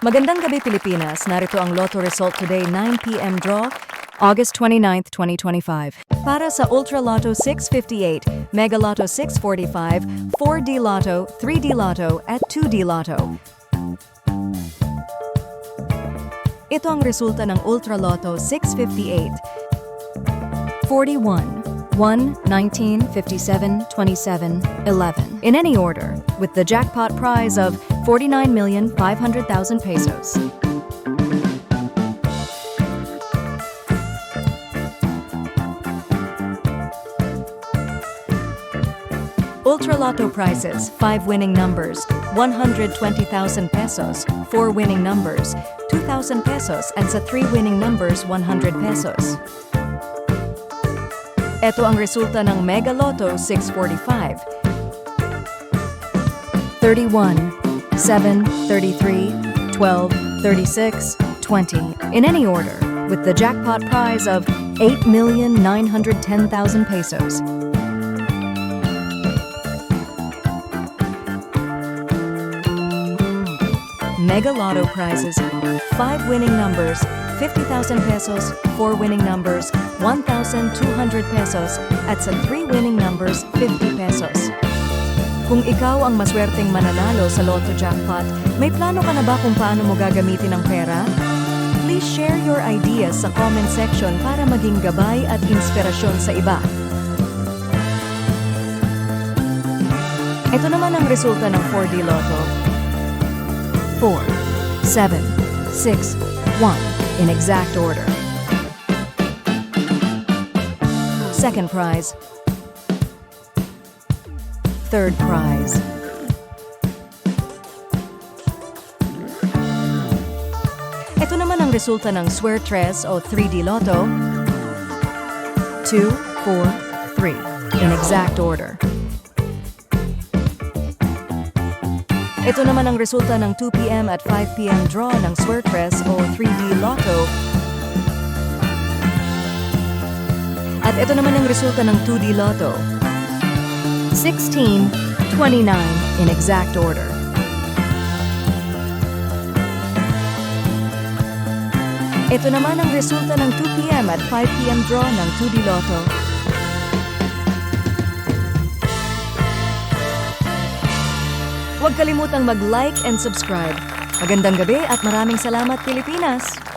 Magandang gabi Pilipinas, narito ang Lotto result today 9 p.m. draw, August 29, 2025. Para sa Ultra Lotto 658, Mega Lotto 645, 4D Lotto, 3D Lotto at 2D Lotto. Ito ang resulta ng Ultra Lotto 658. 41, 1, 19, 57, 27, 11. In any order, with the jackpot prize of 49,500,000 pesos. Ultra Lotto prizes, 5 winning numbers, 120,000 pesos, 4 winning numbers, 2,000 pesos at sa 3 winning numbers, 100 pesos. Ito ang resulta ng Mega Lotto 645. 31, 7, 33, 12, 36, 20. In any order, with the jackpot prize of 8,910,000 pesos. Mega Lotto prizes, 5 winning numbers, 50,000 pesos, 4 winning numbers, 1,200 pesos, at sa 3 winning numbers, 50 pesos. Kung ikaw ang maswerteng mananalo sa Lotto Jackpot, may plano ka na ba kung paano mo gagamitin ang pera? Please share your ideas sa comment section para maging gabay at inspirasyon sa iba. Ito naman ang resulta ng 4D Lotto. 4, 7, 6, 1, in exact order. Second prize. Third prize. Ito naman ang resulta ng Suertres o 3D Lotto. 2, 4, 3, in exact order. Ito naman ang resulta ng 2 p.m. at 5 p.m. draw ng Suertres o 3D Lotto. At ito naman ang resulta ng 2D Lotto. 16, 29 in exact order. Ito naman ang resulta ng 2 p.m. at 5 p.m. draw ng 2D Lotto. Huwag kalimutang mag-like and subscribe. Magandang gabi at maraming salamat Pilipinas!